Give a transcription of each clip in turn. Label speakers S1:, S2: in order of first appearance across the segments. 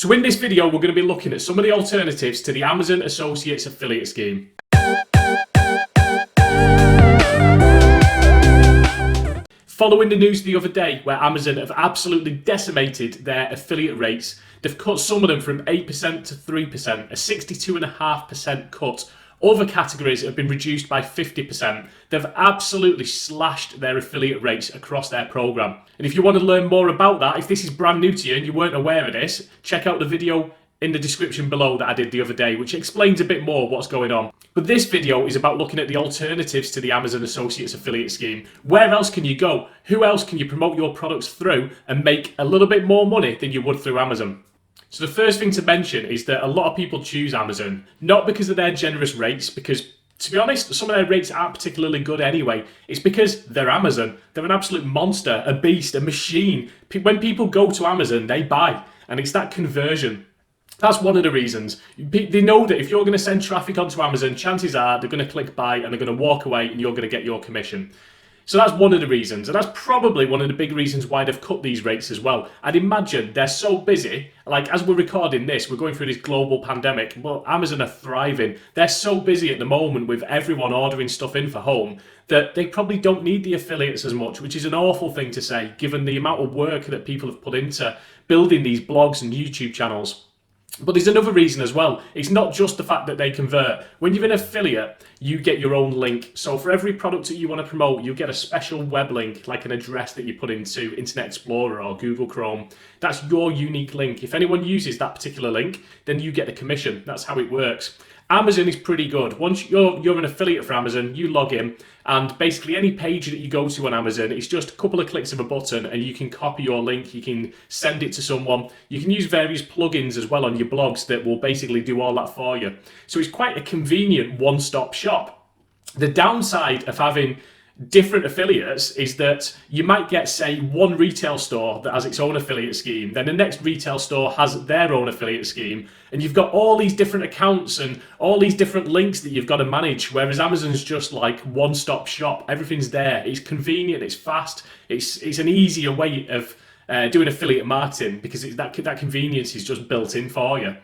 S1: So in this video, we're going to be looking at some of the alternatives to the Amazon Associates Affiliate Scheme. Following the news the other day where Amazon have absolutely decimated their affiliate rates, they've cut some of them from 8% to 3%, a 62.5% cut. Other categories have been reduced by 50%. They've absolutely slashed their affiliate rates across their program. And if you want to learn more about that, if this is brand new to you and you weren't aware of this, check out the video in the description below that I did the other day, which explains a bit more what's going on. But this video is about looking at the alternatives to the Amazon Associates Affiliate Scheme. Where else can you go? Who else can you promote your products through and make a little bit more money than you would through Amazon? So the first thing to mention is that a lot of people choose Amazon, not because of their generous rates, because to be honest, some of their rates aren't particularly good anyway. It's because they're Amazon. They're an absolute monster, a beast, a machine. When people go to Amazon, they buy, and it's that conversion. That's one of the reasons. They know that if you're going to send traffic onto Amazon, chances are they're going to click buy and they're going to walk away and you're going to get your commission. So that's one of the reasons, and that's probably one of the big reasons why they've cut these rates as well. I'd imagine they're so busy, like as we're recording this, we're going through this global pandemic. Well, Amazon are thriving. They're so busy at the moment with everyone ordering stuff in for home that they probably don't need the affiliates as much, which is an awful thing to say, given the amount of work that people have put into building these blogs and YouTube channels. But there's another reason as well. It's not just the fact that they convert. When you're an affiliate, you get your own link. So for every product that you want to promote, you get a special web link, like an address that you put into Internet Explorer or Google Chrome. That's your unique link. If anyone uses that particular link, then you get the commission. That's how it works. Amazon is pretty good. Once you're an affiliate for Amazon, you log in, and basically any page that you go to on Amazon, it's just a couple of clicks of a button and you can copy your link, you can send it to someone. You can use various plugins as well on your blogs that will basically do all that for you. So it's quite a convenient one-stop shop. The downside of having different affiliates is that you might get, say, one retail store that has its own affiliate scheme, then the next retail store has their own affiliate scheme, and you've got all these different accounts and all these different links that you've got to manage, whereas Amazon's just like one-stop shop. Everything's there. It's convenient, it's fast, it's an easier way of doing affiliate marketing because that convenience is just built in for you.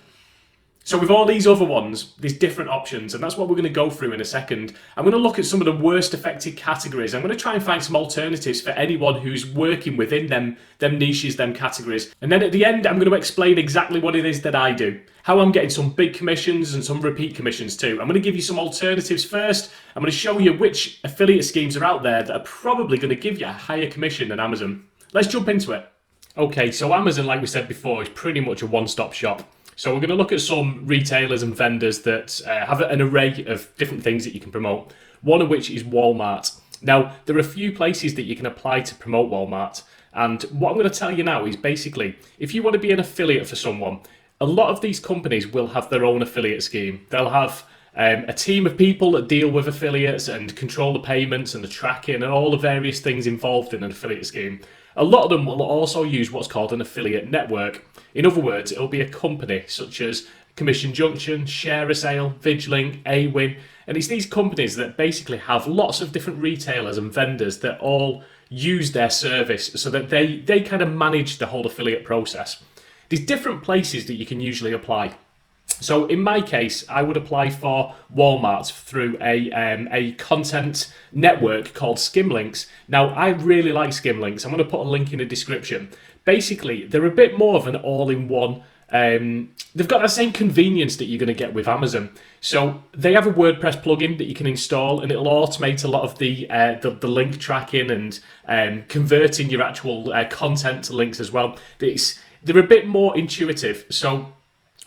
S1: So with all these other ones, there's different options, and that's what we're going to go through in a second. I'm going to look at some of the worst affected categories. I'm going to try and find some alternatives for anyone who's working within them niches, them categories. And then at the end, I'm going to explain exactly what it is that I do, how I'm getting some big commissions and some repeat commissions too. I'm going to give you some alternatives first. I'm going to show you which affiliate schemes are out there that are probably going to give you a higher commission than Amazon. Let's jump into it. Okay, so Amazon, like we said before, is pretty much a one-stop shop. So we're going to look at some retailers and vendors that have an array of different things that you can promote, one of which is Walmart. Now, there are a few places that you can apply to promote Walmart, and what I'm going to tell you now is basically, if you want to be an affiliate for someone, a lot of these companies will have their own affiliate scheme. They'll have a team of people that deal with affiliates and control the payments and the tracking and all the various things involved in an affiliate scheme. A lot of them will also use what's called an affiliate network. In other words, it'll be a company such as Commission Junction, Share a Sale, Vigilink, Awin, and it's these companies that basically have lots of different retailers and vendors that all use their service so that they kind of manage the whole affiliate process. There's different places that you can usually apply. So in my case, I would apply for Walmart through a content network called Skimlinks. Now, I really like Skimlinks. I'm going to put a link in the description. Basically, they're a bit more of an all-in-one. They've got that same convenience that you're going to get with Amazon. So they have a WordPress plugin that you can install, and it'll automate a lot of the link tracking and converting your actual content to links as well. They're a bit more intuitive. So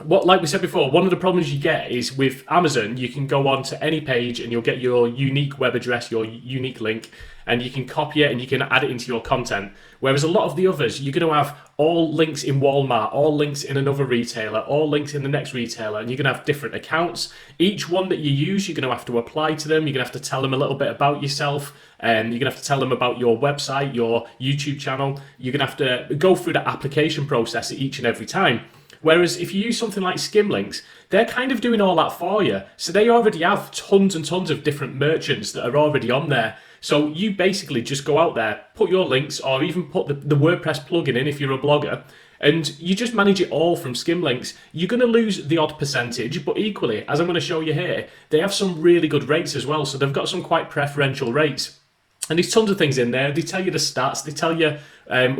S1: like we said before, one of the problems you get is with Amazon, you can go on to any page and you'll get your unique web address, your unique link, and you can copy it and you can add it into your content. Whereas a lot of the others, you're going to have all links in Walmart, all links in another retailer, all links in the next retailer, and you're going to have different accounts. Each one that you use, you're going to have to apply to them. You're going to have to tell them a little bit about yourself, and you're going to have to tell them about your website, your YouTube channel. You're going to have to go through the application process each and every time. Whereas if you use something like Skimlinks, they're kind of doing all that for you. So they already have tons and tons of different merchants that are already on there. So you basically just go out there, put your links, or even put the WordPress plugin in if you're a blogger, And you just manage it all from Skimlinks. You're going to lose the odd percentage, but equally, as I'm going to show you here, they have some really good rates as well. So they've got some quite preferential rates. And there's tons of things in there. They tell you the stats. They tell you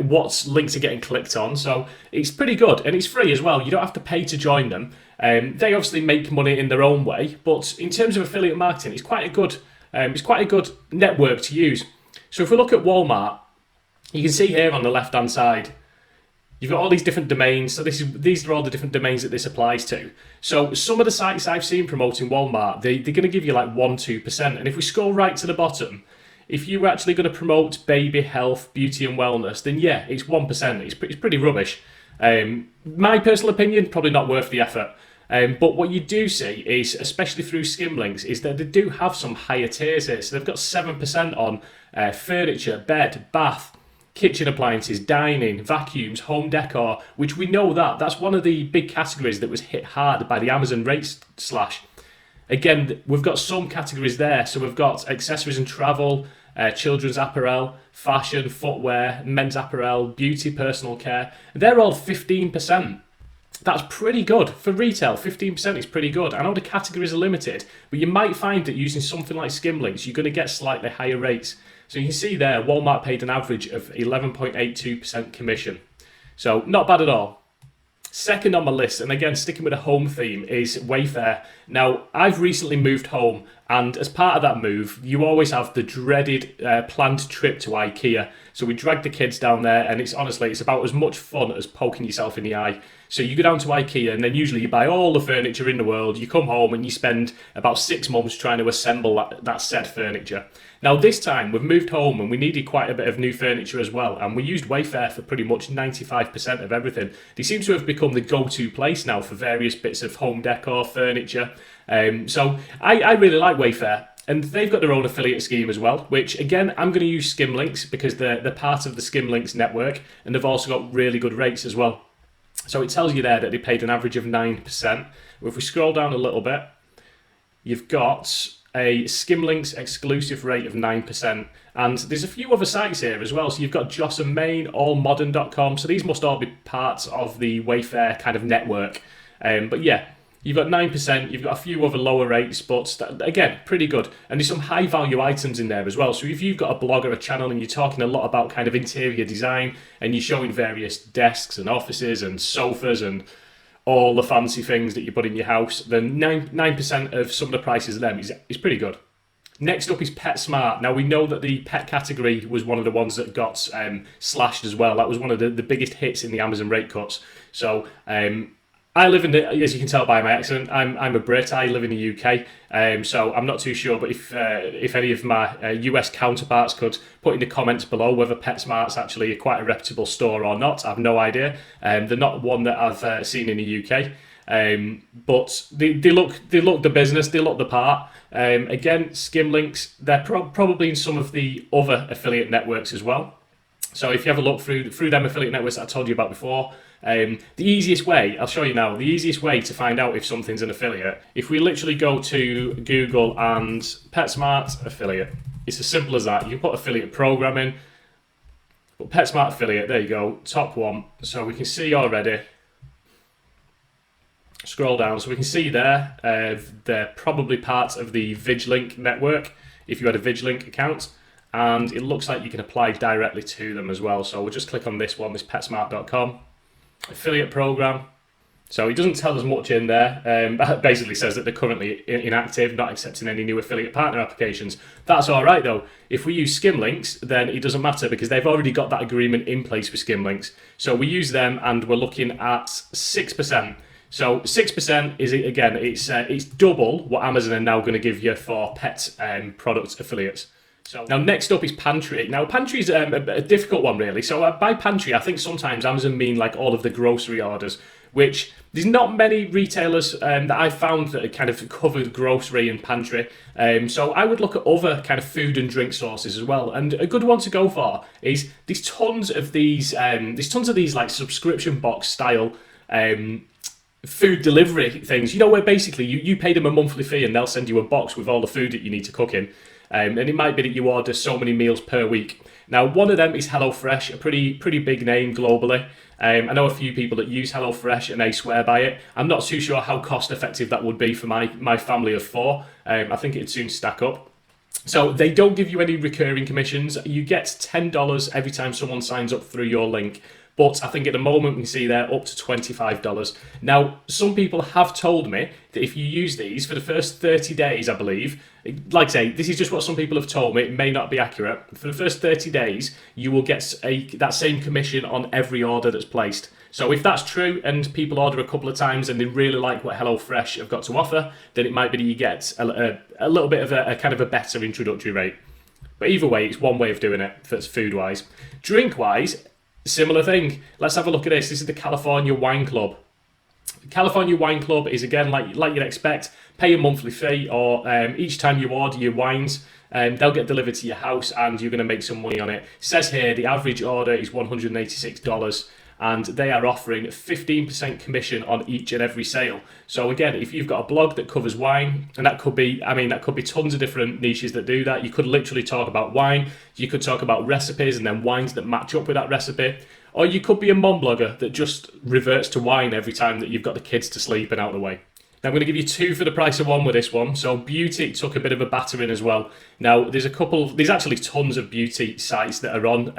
S1: what links are getting clicked on. So it's pretty good. And it's free as well. You don't have to pay to join them. They obviously make money in their own way. But in terms of affiliate marketing, it's quite a good network to use. So if we look at Walmart, you can see here on the left-hand side, you've got all these different domains. So these are all the different domains that this applies to. So some of the sites I've seen promoting Walmart, they're going to give you like 1-2%. And if we scroll right to the bottom, if you were actually going to promote baby health, beauty and wellness, then yeah, it's 1%. It's pretty rubbish. My personal opinion, probably not worth the effort. But what you do see is, especially through Skimlinks, is that they do have some higher tiers here. So they've got 7% on furniture, bed, bath, kitchen appliances, dining, vacuums, home decor, which we know that's one of the big categories that was hit hard by the Amazon rate slash. Again, we've got some categories there. So we've got accessories and travel, children's apparel, fashion, footwear, men's apparel, beauty, personal care. They're all 15%. That's pretty good. For retail, 15% is pretty good. I know the categories are limited, but you might find that using something like Skimlinks, you're going to get slightly higher rates. So you can see there, Walmart paid an average of 11.82% commission. So not bad at all. Second on my list, and again sticking with a home theme, is Wayfair. Now, I've recently moved home, and as part of that move, you always have the dreaded planned trip to IKEA. So we dragged the kids down there, and it's about as much fun as poking yourself in the eye. So you go down to IKEA, and then usually you buy all the furniture in the world. You come home and you spend about 6 months trying to assemble that said furniture. Now this time we've moved home and we needed quite a bit of new furniture as well, and we used Wayfair for pretty much 95% of everything. They seem to have become the go-to place now for various bits of home decor, furniture. So I really like Wayfair. And they've got their own affiliate scheme as well, which again, I'm going to use Skimlinks because they're part of the Skimlinks network, and they've also got really good rates as well. So it tells you there that they paid an average of 9%. If we scroll down a little bit, you've got a Skimlinks exclusive rate of 9%. And there's a few other sites here as well. So you've got Joss and Main, allmodern.com. So these must all be parts of the Wayfair kind of network. But yeah, you've got 9%, you've got a few other lower rates, but again, pretty good. And there's some high value items in there as well. So if you've got a blog or a channel and you're talking a lot about kind of interior design and you're showing various desks and offices and sofas and all the fancy things that you put in your house, then 9% of some of the prices of them is pretty good. Next up is Petsmart. Now we know that the pet category was one of the ones that got slashed as well. That was one of the biggest hits in the Amazon rate cuts. So I live in as you can tell by my accent, I'm a Brit. I live in the UK, so I'm not too sure. But if any of my US counterparts could put in the comments below whether Petsmart's actually quite a reputable store or not, I've no idea. They're not one that I've seen in the UK, but they look the business, they look the part. Again, Skimlinks, they're probably in some of the other affiliate networks as well. So if you have a look through them affiliate networks that I told you about before, the easiest way, I'll show you now, the easiest way to find out if something's an affiliate, if we literally go to Google and Petsmart affiliate, it's as simple as that. You can put affiliate program in, but Petsmart affiliate, there you go, top one. So we can see already, scroll down, so we can see there, they're probably part of the VigLink network, if you had a VigLink account. And it looks like you can apply directly to them as well. So we'll just click on this one, this petsmart.com. Affiliate program. So it doesn't tell us much in there. It basically says that they're currently inactive, not accepting any new affiliate partner applications. That's all right though. If we use Skimlinks, then it doesn't matter because they've already got that agreement in place with Skimlinks. So we use them and we're looking at 6%. So 6% is, again, it's double what Amazon are now going to give you for pet product affiliates. So now next up is Pantry. Now Pantry is a difficult one really. So by Pantry, I think sometimes Amazon mean like all of the grocery orders, which there's not many retailers that I've found that kind of covered grocery and pantry. So I would look at other kind of food and drink sources as well. And a good one to go for is there's tons of these like subscription box style food delivery things. You know, where basically you pay them a monthly fee and they'll send you a box with all the food that you need to cook in. And it might be that you order so many meals per week. Now, one of them is Hellofresh, a pretty big name globally. I know a few people that use HelloFresh and they swear by it. I'm not too sure how cost effective that would be for my family of four. I think it'd soon stack up. So they don't give you any recurring commissions. You get $10 every time someone signs up through your link. But I think at the moment we can see they're up to $25. Now, some people have told me that if you use these for the first 30 days, I believe, like I say, this is just what some people have told me, it may not be accurate. For the first 30 days, you will get that same commission on every order that's placed. So if that's true and people order a couple of times and they really like what HelloFresh have got to offer, then it might be that you get a little bit of a kind of a better introductory rate. But either way, it's one way of doing it that's food-wise. Drink-wise, similar thing. Let's have a look at this. This is the California Wine Club. The California Wine Club is, again, like you'd expect, pay a monthly fee, or each time you order your wines, they'll get delivered to your house and you're going to make some money on it. It says here the average order is $186, and they are offering 15% commission on each and every sale. So again, if you've got a blog that covers wine, and that could be tons of different niches that do that. You could literally talk about wine, you could talk about recipes and then wines that match up with that recipe, or you could be a mom blogger that just reverts to wine every time that you've got the kids to sleep and out of the way. Now I'm going to give you two for the price of one with this one. So beauty took a bit of a battering as well. Now there's actually tons of beauty sites that are on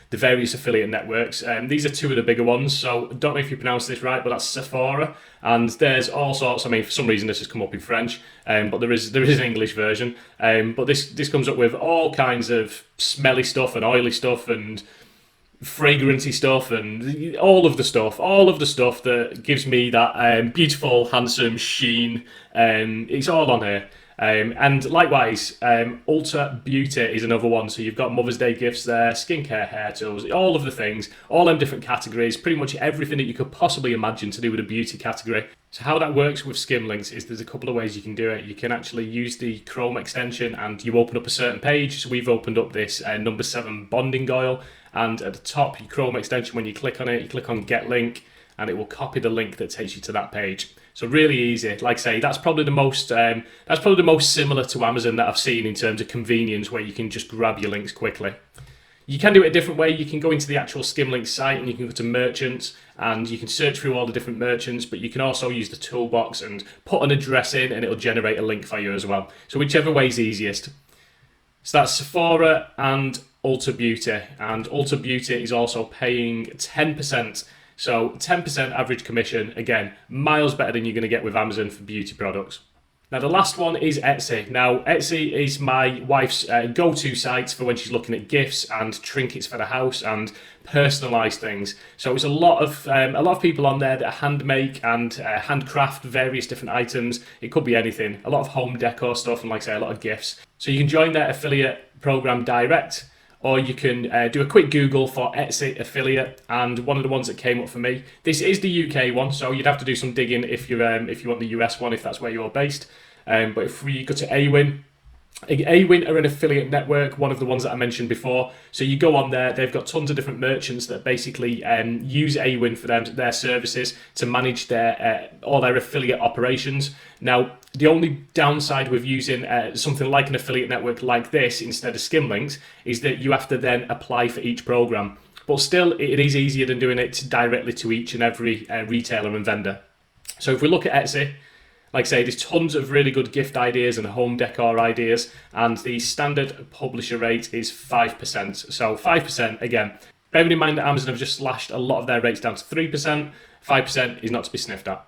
S1: the various affiliate networks. These are two of the bigger ones. So I don't know if you pronounce this right, but that's Sephora. And there's all sorts. I mean, for some reason this has come up in French, but there is an English version. But this comes up with all kinds of smelly stuff and oily stuff and fragrancy stuff and all of the stuff that gives me that beautiful, handsome sheen. It's all on here. And likewise, Ulta Beauty is another one. So you've got Mother's Day gifts there, skincare, hair tools, all of the things, all them different categories, pretty much everything that you could possibly imagine to do with a beauty category. So how that works with Skimlinks is there's a couple of ways you can do it. You can actually use the Chrome extension and you open up a certain page. So we've opened up this number 7 bonding oil, and at the top, your Chrome extension, when you click on it, you click on Get Link, and it will copy the link that takes you to that page. So really easy. Like I say, that's probably the most similar to Amazon that I've seen in terms of convenience, where you can just grab your links quickly. You can do it a different way. You can go into the actual Skimlinks site and you can go to merchants and you can search through all the different merchants, but you can also use the toolbox and put an address in and it'll generate a link for you as well. So whichever way is easiest. So that's Sephora and Ulta Beauty, and Ulta Beauty is also paying 10%. So 10% average commission, again, miles better than you're going to get with Amazon for beauty products. Now the last one is Etsy. Now Etsy is my wife's go-to site for when she's looking at gifts and trinkets for the house and personalised things. So it's a lot of people on there that hand make and handcraft various different items. It could be anything. A lot of home decor stuff and, like I say, a lot of gifts. So you can join their affiliate program direct, or you can do a quick Google for Etsy affiliate, and one of the ones that came up for me, this is the UK one, so you'd have to do some digging if you want the US one, if that's where you're based. But if we go to Awin are an affiliate network, one of the ones that I mentioned before. So you go on there, they've got tons of different merchants that basically use Awin for their services to manage all their affiliate operations. Now, the only downside with using something like an affiliate network like this instead of Skimlinks is that you have to then apply for each program. But still, it is easier than doing it directly to each and every retailer and vendor. So if we look at Etsy, like I say, there's tons of really good gift ideas and home decor ideas, and the standard publisher rate is 5%. So 5%, again, bearing in mind that Amazon have just slashed a lot of their rates down to 3%, 5% is not to be sniffed at.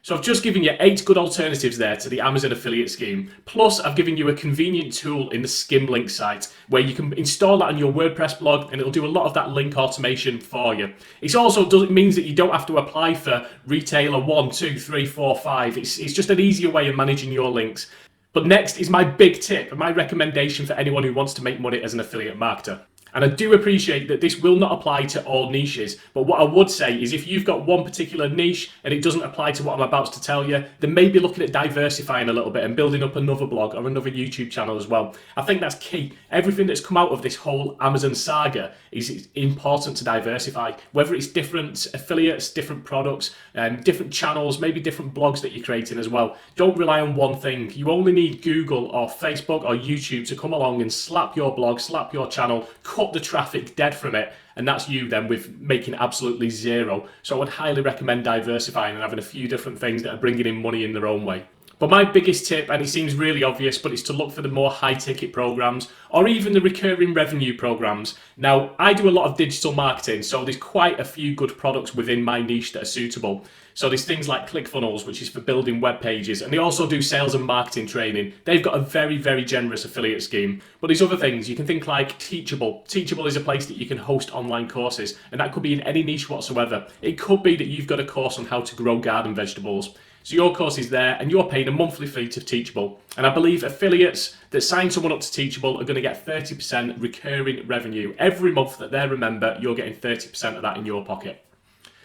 S1: So I've just given you 8 good alternatives there to the Amazon affiliate scheme. Plus, I've given you a convenient tool in the Skimlinks site where you can install that on your WordPress blog and it'll do a lot of that link automation for you. It also means that you don't have to apply for retailer 1, 2, 3, 4, 5. It's just an easier way of managing your links. But next is my big tip and my recommendation for anyone who wants to make money as an affiliate marketer. And I do appreciate that this will not apply to all niches, but what I would say is if you've got one particular niche and it doesn't apply to what I'm about to tell you, then maybe looking at diversifying a little bit and building up another blog or another YouTube channel as well. I think that's key. Everything that's come out of this whole Amazon saga is important to diversify, whether it's different affiliates, different products, different channels, maybe different blogs that you're creating as well. Don't rely on one thing. You only need Google or Facebook or YouTube to come along and slap your blog, slap your channel, cut the traffic dead from it, and that's you then with making absolutely zero. So I would highly recommend diversifying and having a few different things that are bringing in money in their own way. But my biggest tip, and it seems really obvious, but it's to look for the more high ticket programs or even the recurring revenue programs. Now, I do a lot of digital marketing, so there's quite a few good products within my niche that are suitable. So there's things like ClickFunnels, which is for building web pages, and they also do sales and marketing training. They've got a very, very generous affiliate scheme. But there's other things. You can think like Teachable. Teachable is a place that you can host online courses, and that could be in any niche whatsoever. It could be that you've got a course on how to grow garden vegetables. So your course is there and you're paying a monthly fee to Teachable. And I believe affiliates that sign someone up to Teachable are going to get 30% recurring revenue. Every month that they're a member, you're getting 30% of that in your pocket.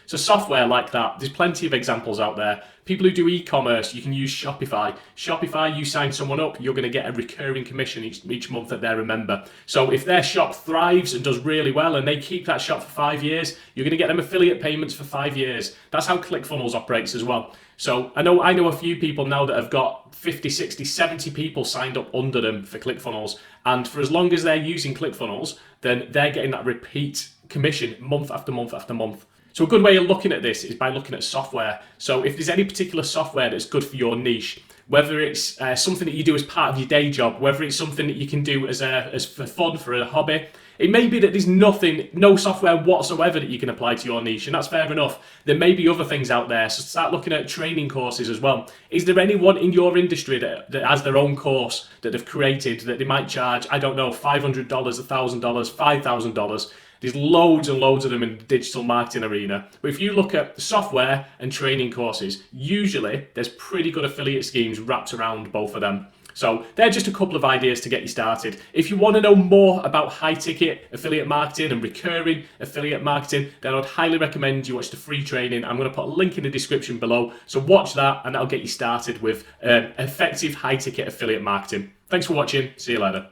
S1: So software like that, there's plenty of examples out there. People who do e-commerce, you can use Shopify. Shopify, you sign someone up, you're going to get a recurring commission each month that they're a member. So if their shop thrives and does really well and they keep that shop for 5 years, you're going to get them affiliate payments for 5 years. That's how ClickFunnels operates as well. So I know a few people now that have got 50, 60, 70 people signed up under them for ClickFunnels. And for as long as they're using ClickFunnels, then they're getting that repeat commission month after month after month. So a good way of looking at this is by looking at software. So if there's any particular software that's good for your niche, whether it's something that you do as part of your day job, whether it's something that you can do as for fun, for a hobby, it may be that there's no software whatsoever that you can apply to your niche, and that's fair enough. There may be other things out there, so start looking at training courses as well. Is there anyone in your industry that has their own course that they've created that they might charge, I don't know, $500, $1,000, $5,000? There's loads and loads of them in the digital marketing arena. But if you look at software and training courses, usually there's pretty good affiliate schemes wrapped around both of them. So they're just a couple of ideas to get you started. If you want to know more about high ticket affiliate marketing and recurring affiliate marketing, then I'd highly recommend you watch the free training. I'm going to put a link in the description below. So watch that and that'll get you started with effective high ticket affiliate marketing. Thanks for watching. See you later.